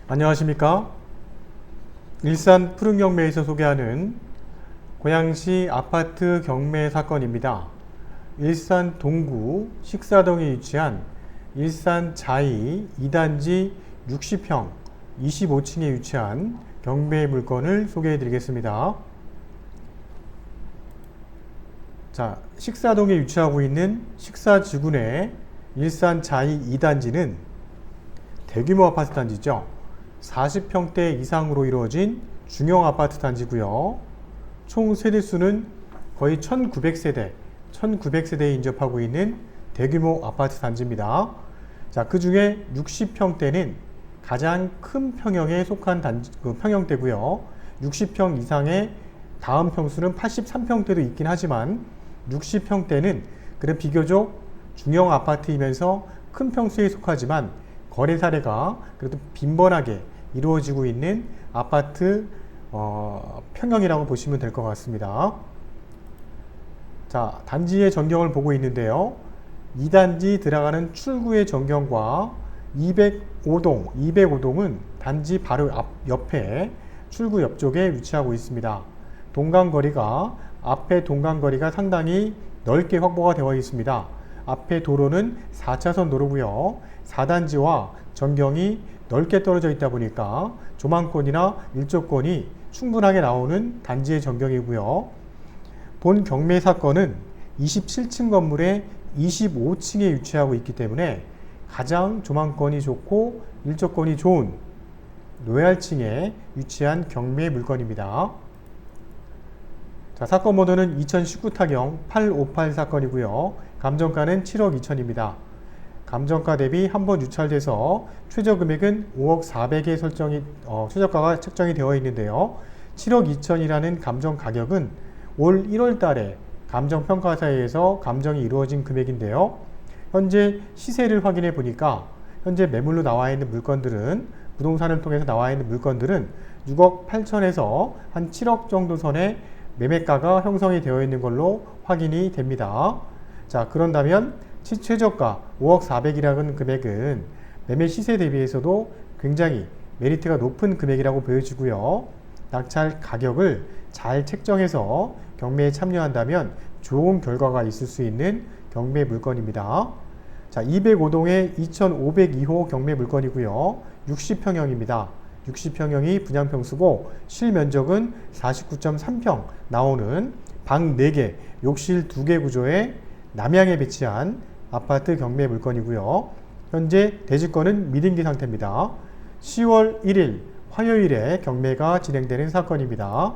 안녕하십니까? 일산 푸른경매에서 소개하는 고양시 아파트 경매 사건입니다. 일산 동구 식사동에 위치한 일산 자이 2단지 60평 25층에 위치한 경매 물건을 소개해 드리겠습니다. 자, 식사동에 위치하고 있는 식사지구내 일산 자이 2단지는 대규모 아파트 단지죠. 40평대 이상으로 이루어진 중형 아파트 단지고요. 총 세대수는 거의 1900세대에 인접하고 있는 대규모 아파트 단지입니다. 자, 그 중에 60평대는 가장 큰 평형에 속한 평형대고요. 60평 이상의 다음 평수는 83평대도 있긴 하지만 60평대는 그래 비교적 중형 아파트이면서 큰 평수에 속하지만 거래 사례가 그래도 빈번하게 이루어지고 있는 아파트 평형이라고 보시면 될 것 같습니다. 자, 단지의 전경을 보고 있는데요. 2단지 들어가는 출구의 전경과 205동은 단지 바로 옆에 출구 옆쪽에 위치하고 있습니다. 앞에 동간거리가 상당히 넓게 확보가 되어 있습니다. 앞에 도로는 4차선 도로고요. 4단지와 전경이 넓게 떨어져 있다 보니까 조망권이나 일조권이 충분하게 나오는 단지의 전경이고요. 본 경매 사건은 27층 건물의 25층에 위치하고 있기 때문에 가장 조망권이 좋고 일조권이 좋은 로얄층에 위치한 경매 물건입니다. 자, 사건 번호는 2019 타경 858 사건이고요. 감정가는 7억 2천입니다. 감정가 대비 한 번 유찰돼서 최저 금액은 5억 400에 최저가가 책정이 되어 있는데요. 7억 2천이라는 감정 가격은 올 1월 달에 감정평가사에서 감정이 이루어진 금액인데요. 현재 시세를 확인해 보니까 현재 매물로 나와 있는 물건들은 부동산을 통해서 나와 있는 물건들은 6억 8천에서 한 7억 정도 선의 매매가가 형성이 되어 있는 걸로 확인이 됩니다. 자, 그런다면 최저가 5억 400이라는 금액은 매매 시세 대비해서도 굉장히 메리트가 높은 금액이라고 보여지고요. 낙찰 가격을 잘 책정해서 경매에 참여한다면 좋은 결과가 있을 수 있는 경매 물건입니다. 자, 205동의 2502호 경매 물건이고요. 60평형입니다. 60평형이 분양평수고 실면적은 49.3평 나오는 방 4개, 욕실 2개 구조의 남향에 배치한 아파트 경매 물건이고요. 현재 대지권은 미등기 상태입니다. 10월 1일 화요일에 경매가 진행되는 사건입니다.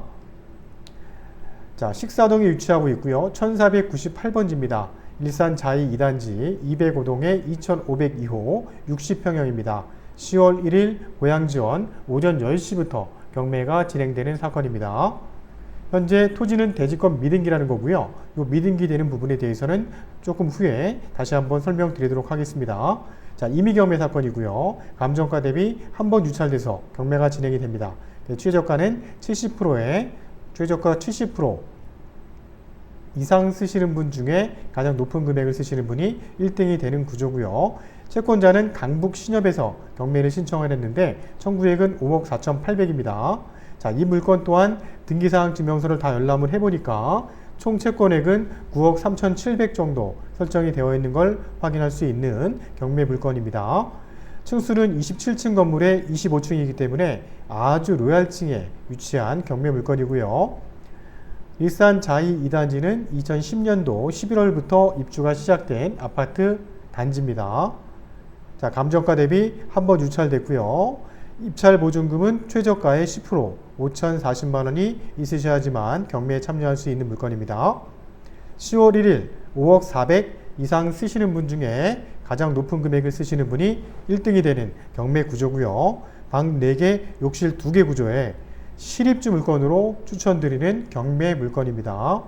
자, 식사동에 위치하고 있고요. 1498번지입니다. 일산 자이 2단지 205동의 2502호 60평형입니다. 10월 1일 고양지원 오전 10시부터 경매가 진행되는 사건입니다. 현재 토지는 대지권 미등기라는 거고요. 이 미등기 되는 부분에 대해서는 조금 후에 다시 한번 설명드리도록 하겠습니다. 자, 임의 경매 사건이고요. 감정가 대비 한 번 유찰돼서 경매가 진행이 됩니다. 최저가는 70%에 최저가 70% 이상 쓰시는 분 중에 가장 높은 금액을 쓰시는 분이 1등이 되는 구조고요. 채권자는 강북신협에서 경매를 신청을 했는데 청구액은 5억 4,800입니다. 자, 이 물건 또한 등기사항 증명서를 다 열람을 해보니까 총 채권액은 9억 3,700 정도 설정이 되어 있는 걸 확인할 수 있는 경매 물건입니다. 층수는 27층 건물의 25층이기 때문에 아주 로얄층에 위치한 경매 물건이고요. 일산 자이 2단지는 2010년도 11월부터 입주가 시작된 아파트 단지입니다. 자, 감정가 대비 한 번 유찰됐고요. 입찰 보증금은 최저가의 10% 5,040만 원이 있으셔야지만 경매에 참여할 수 있는 물건입니다. 10월 1일 5억 400 이상 쓰시는 분 중에 가장 높은 금액을 쓰시는 분이 1등이 되는 경매 구조고요. 방 4개, 욕실 2개 구조에 실입주 물건으로 추천드리는 경매 물건입니다.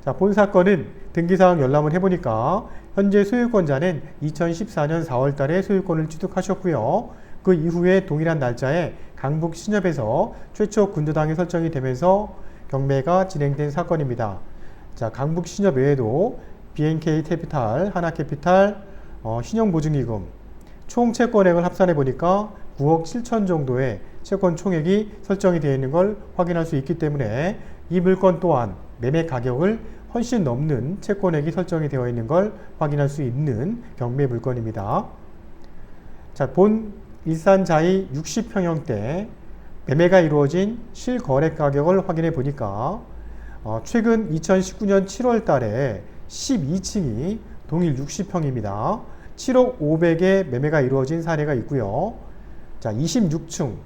자, 본 사건은 등기사항 열람을 해보니까 현재 소유권자는 2014년 4월 달에 소유권을 취득하셨고요. 그 이후에 동일한 날짜에 강북신협에서 최초 군주당이 설정이 되면서 경매가 진행된 사건입니다. 자, 강북신협 외에도 BNK 캐피탈, 하나캐피탈, 신용보증기금 총 채권액을 합산해 보니까 9억 7천 정도의 채권 총액이 설정이 되어 있는 걸 확인할 수 있기 때문에 이 물건 또한 매매 가격을 훨씬 넘는 채권액이 설정이 되어 있는 걸 확인할 수 있는 경매 물건입니다. 자, 본 일산자이 60평형대 매매가 이루어진 실거래 가격을 확인해 보니까 최근 2019년 7월 달에 12층이 동일 60평입니다. 7억 500에 매매가 이루어진 사례가 있고요. 자, 26층이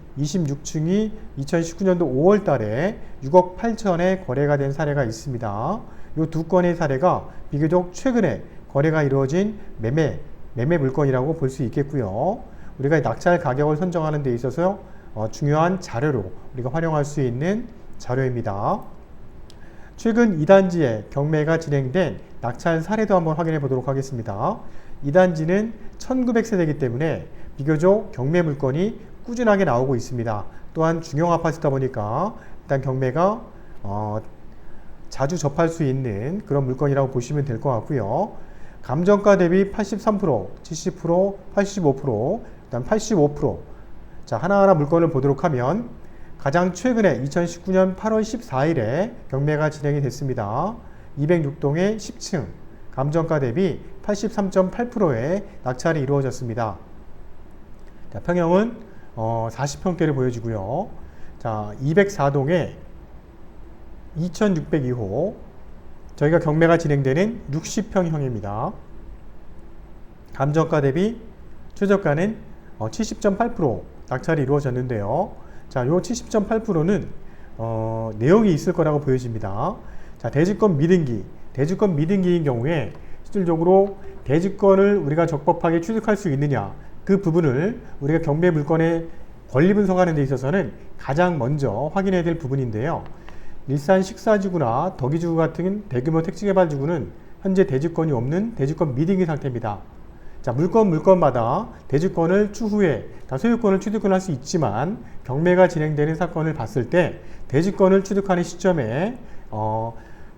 2019년도 5월 달에 6억 8천에 거래가 된 사례가 있습니다. 이 두 건의 사례가 비교적 최근에 거래가 이루어진 매매 물건이라고 볼 수 있겠고요. 우리가 낙찰 가격을 선정하는 데 있어서 중요한 자료로 우리가 활용할 수 있는 자료입니다. 최근 2단지에 경매가 진행된 낙찰 사례도 한번 확인해 보도록 하겠습니다. 2단지는 1900세대이기 때문에 비교적 경매 물건이 꾸준하게 나오고 있습니다. 또한 중형 아파트다 보니까 일단 경매가 자주 접할 수 있는 그런 물건이라고 보시면 될 것 같고요. 감정가 대비 83%, 70%, 85%, 일단 85%. 자, 하나하나 물건을 보도록 하면 가장 최근에 2019년 8월 14일에 경매가 진행이 됐습니다. 206동의 10층, 감정가 대비 83.8%의 낙찰이 이루어졌습니다. 자, 평형은 40평대를 보여주고요. 자, 204동의 2602호, 저희가 경매가 진행되는 60평형입니다. 감정가 대비 최저가는 70.8% 낙찰이 이루어졌는데요. 자, 요 70.8%는 내용이 있을 거라고 보여집니다. 자, 대지권 미등기인 경우에 실질적으로 대지권을 우리가 적법하게 취득할 수 있느냐, 그 부분을 우리가 경매 물건에 권리 분석하는 데 있어서는 가장 먼저 확인해야 될 부분인데요. 일산 식사지구나 덕이지구 같은 대규모 택지개발지구는 현재 대지권이 없는 대지권 미등기 상태입니다. 자, 물건마다 대지권을 추후에 다 소유권을 취득을 할 수 있지만 경매가 진행되는 사건을 봤을 때 대지권을 취득하는 시점에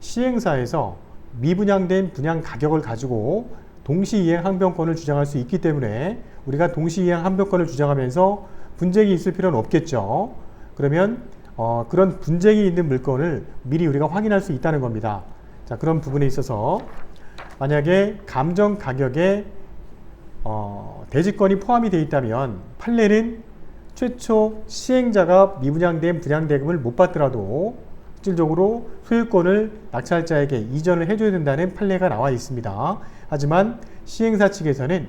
시행사에서 미분양된 분양 가격을 가지고 동시이행 항변권을 주장할 수 있기 때문에 우리가 동시이행 항변권을 주장하면서 분쟁이 있을 필요는 없겠죠. 그러면 그런 분쟁이 있는 물건을 미리 우리가 확인할 수 있다는 겁니다. 자, 그런 부분에 있어서 만약에 감정 가격에 대지권이 포함이 되어 있다면 판례는 최초 시행자가 미분양된 분양대금을 못 받더라도 실질적으로 소유권을 낙찰자에게 이전을 해줘야 된다는 판례가 나와 있습니다. 하지만 시행사 측에서는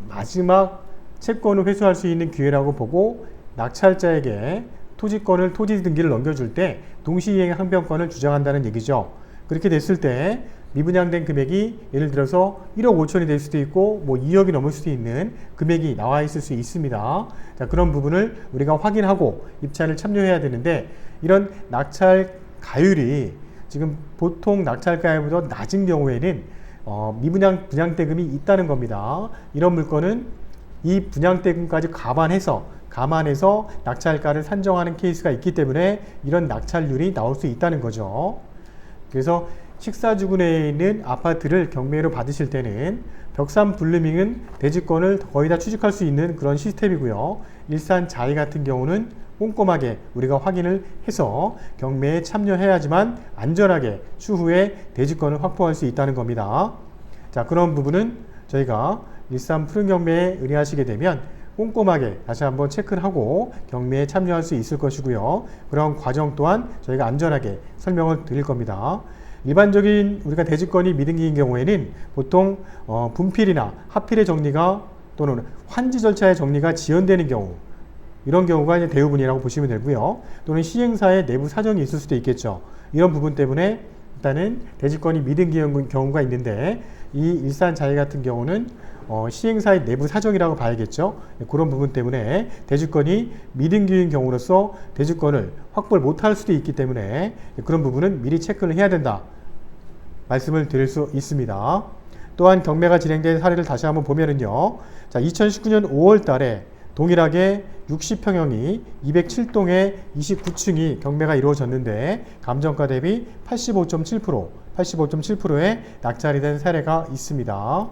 마지막 채권을 회수할 수 있는 기회라고 보고 낙찰자에게 토지권을 토지 등기를 넘겨줄 때 동시이행 항변권을 주장한다는 얘기죠. 그렇게 됐을 때 미분양된 금액이 예를 들어서 1억 5천이 될 수도 있고 2억이 넘을 수도 있는 금액이 나와 있을 수 있습니다. 자, 그런 부분을 우리가 확인하고 입찰을 참여해야 되는데 이런 낙찰 가율이 지금 보통 낙찰가율보다 낮은 경우에는 분양대금이 있다는 겁니다. 이런 물건은 이 분양대금까지 감안해서 낙찰가를 산정하는 케이스가 있기 때문에 이런 낙찰률이 나올 수 있다는 거죠. 그래서 식사지구 내에 있는 아파트를 경매로 받으실 때는 벽산 블루밍은 대지권을 거의 다 취득할 수 있는 그런 시스템이고요. 일산 자이 같은 경우는 꼼꼼하게 우리가 확인을 해서 경매에 참여해야지만 안전하게 추후에 대지권을 확보할 수 있다는 겁니다. 자, 그런 부분은 저희가 일산 푸른 경매에 의뢰하시게 되면 꼼꼼하게 다시 한번 체크를 하고 경매에 참여할 수 있을 것이고요. 그런 과정 또한 저희가 안전하게 설명을 드릴 겁니다. 일반적인 우리가 대지권이 미등기인 경우에는 보통 분필이나 하필의 정리가 또는 환지 절차의 정리가 지연되는 경우, 이런 경우가 이제 대부분이라고 보시면 되고요. 또는 시행사의 내부 사정이 있을 수도 있겠죠. 이런 부분 때문에 일단은 대지권이 미등기인 경우가 있는데 이 일산 자이 같은 경우는 시행사의 내부 사정이라고 봐야겠죠. 그런 부분 때문에 대지권이 미등기인 경우로서 대지권을 확보를 못할 수도 있기 때문에 그런 부분은 미리 체크를 해야 된다 말씀을 드릴 수 있습니다. 또한 경매가 진행된 사례를 다시 한번 보면은요. 자, 2019년 5월 달에 동일하게 60평형이 207동의 29층이 경매가 이루어졌는데 감정가 대비 85.7%의 낙찰이 된 사례가 있습니다.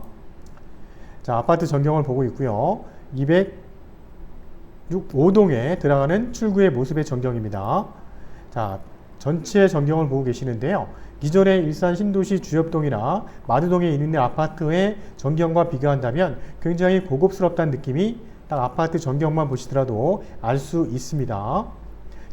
자, 아파트 전경을 보고 있고요. 5동에 들어가는 출구의 모습의 전경입니다. 자, 전체 전경을 보고 계시는데요. 기존의 일산 신도시 주엽동이나 마두동에 있는 아파트의 전경과 비교한다면 굉장히 고급스럽다는 느낌이 딱 아파트 전경만 보시더라도 알 수 있습니다.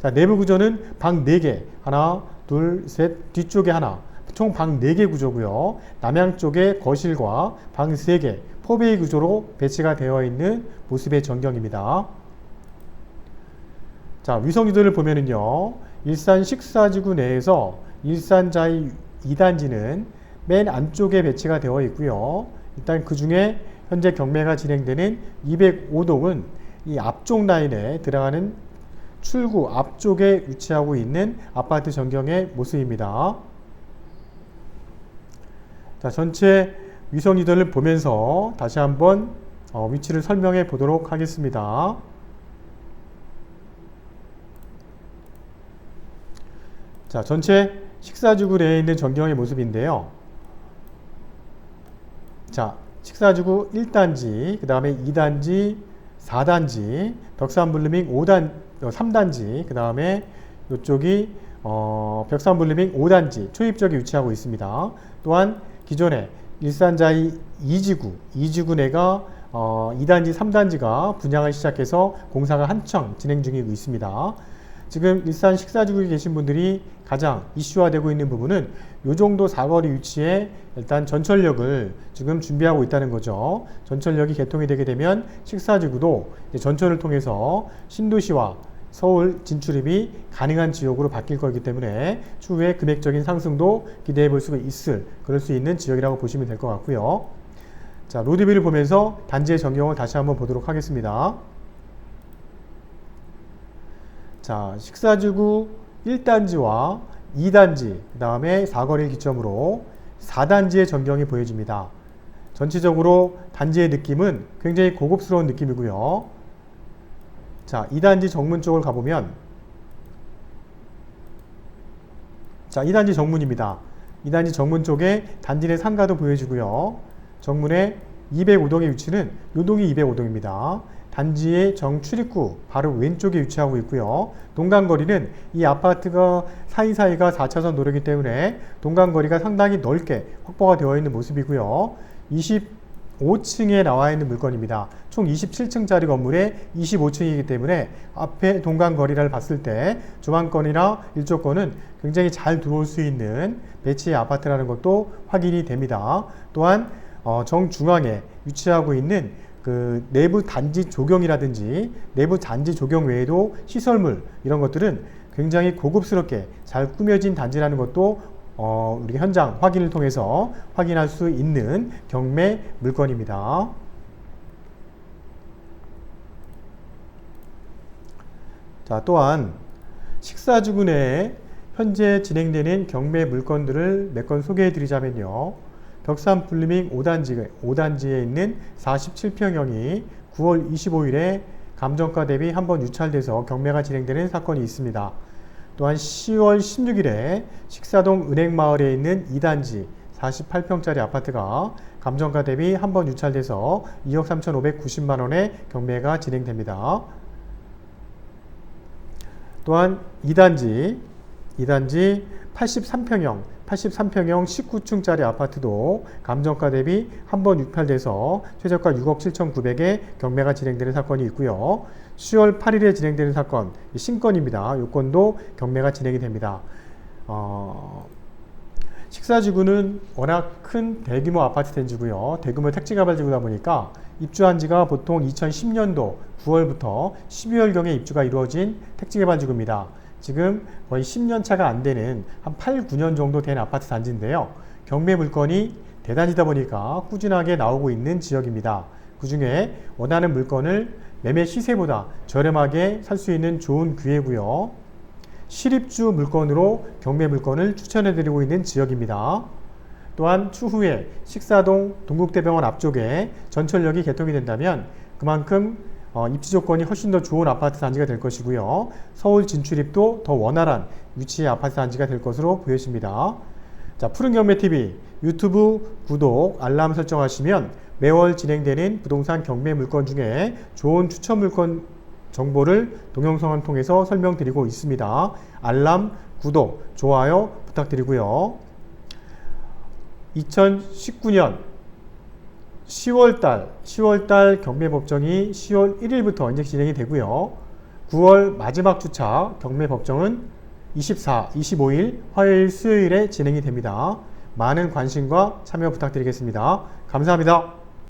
자, 내부 구조는 방 4개, 하나, 둘, 셋, 뒤쪽에 하나, 총 방 4개 구조고요. 남양 쪽에 거실과 방 3개, 포베이 구조로 배치가 되어 있는 모습의 전경입니다. 자, 위성지도를 보면은요, 일산 식사지구 내에서 일산자이 2단지는 맨 안쪽에 배치가 되어 있고요. 일단 그 중에 현재 경매가 진행되는 205동은 이 앞쪽 라인에 들어가는 출구 앞쪽에 위치하고 있는 아파트 전경의 모습입니다. 자, 전체 위성지도를 보면서 다시 한번 위치를 설명해 보도록 하겠습니다. 자, 전체 식사지구 내에 있는 전경의 모습인데요. 자, 식사지구 1단지, 그 다음에 2단지, 4단지, 벽산블루밍 3단지, 그 다음에 이쪽이 벽산블루밍 5단지 초입적에 위치하고 있습니다. 또한 기존에 일산자이 2지구 내가 2단지, 3단지가 분양을 시작해서 공사가 한창 진행 중이고 있습니다. 지금 일산 식사지구에 계신 분들이 가장 이슈화되고 있는 부분은 이 정도 사거리 위치에 일단 전철역을 지금 준비하고 있다는 거죠. 전철역이 개통이 되게 되면 식사지구도 전철을 통해서 신도시와 서울 진출입이 가능한 지역으로 바뀔 거기 때문에 추후에 금액적인 상승도 기대해 볼 수가 그럴 수 있는 지역이라고 보시면 될 것 같고요. 자, 로드뷰를 보면서 단지의 전경을 다시 한번 보도록 하겠습니다. 자, 식사지구 1단지와 2단지, 그 다음에 사거리를 기점으로 4단지의 전경이 보여집니다. 전체적으로 단지의 느낌은 굉장히 고급스러운 느낌이고요. 자, 2단지 정문 쪽을 가보면, 자, 2단지 정문입니다. 2단지 정문 쪽에 단지 내 상가도 보여지고요. 정문의 205동의 위치는 요동이 205동입니다. 단지의 정출입구 바로 왼쪽에 위치하고 있고요. 동간거리는 이 아파트가 사이사이가 4차선 도로이기 때문에 동간거리가 상당히 넓게 확보가 되어 있는 모습이고요. 25층에 나와 있는 물건입니다. 총 27층짜리 건물에 25층이기 때문에 앞에 동간거리를 봤을 때 조망권이나 일조권은 굉장히 잘 들어올 수 있는 배치의 아파트라는 것도 확인이 됩니다. 또한 정중앙에 위치하고 있는 그 내부 단지 조경이라든지 내부 단지 조경 외에도 시설물 이런 것들은 굉장히 고급스럽게 잘 꾸며진 단지라는 것도 우리 현장 확인을 통해서 확인할 수 있는 경매 물건입니다. 자, 또한 식사지구 내에 현재 진행되는 경매 물건들을 몇 건 소개해 드리자면요. 벽산 블루밍 5단지에 있는 47평형이 9월 25일에 감정가 대비 한번 유찰돼서 경매가 진행되는 사건이 있습니다. 또한 10월 16일에 식사동 은행마을에 있는 2단지 48평짜리 아파트가 감정가 대비 한번 유찰돼서 2억 3,590만원의 경매가 진행됩니다. 또한 2단지 83평형 19층짜리 아파트도 감정가 대비 한번 유찰돼서 최저가 6억 7,900에 경매가 진행되는 사건이 있고요. 10월 8일에 진행되는 사건, 신건입니다. 이 건도 경매가 진행이 됩니다. 식사지구는 워낙 큰 대규모 아파트 단지고요. 대규모 택지개발지구다 보니까 입주한 지가 보통 2010년도 9월부터 12월경에 입주가 이루어진 택지개발지구입니다. 지금 거의 10년 차가 안 되는 한 8, 9년 정도 된 아파트 단지인데요. 경매 물건이 대단지다 보니까 꾸준하게 나오고 있는 지역입니다. 그 중에 원하는 물건을 매매 시세보다 저렴하게 살 수 있는 좋은 기회고요. 실입주 물건으로 경매 물건을 추천해드리고 있는 지역입니다. 또한 추후에 식사동 동국대병원 앞쪽에 전철역이 개통이 된다면 그만큼 입지 조건이 훨씬 더 좋은 아파트 단지가 될 것이고요. 서울 진출입도 더 원활한 위치의 아파트 단지가 될 것으로 보여집니다. 자, 푸른경매TV 유튜브 구독, 알람 설정하시면 매월 진행되는 부동산 경매 물건 중에 좋은 추천 물건 정보를 동영상을 통해서 설명드리고 있습니다. 알람, 구독, 좋아요 부탁드리고요. 2019년 10월달 경매법정이 10월 1일부터 이제 진행이 되고요. 9월 마지막 주차 경매법정은 24, 25일 화요일, 수요일에 진행이 됩니다. 많은 관심과 참여 부탁드리겠습니다. 감사합니다.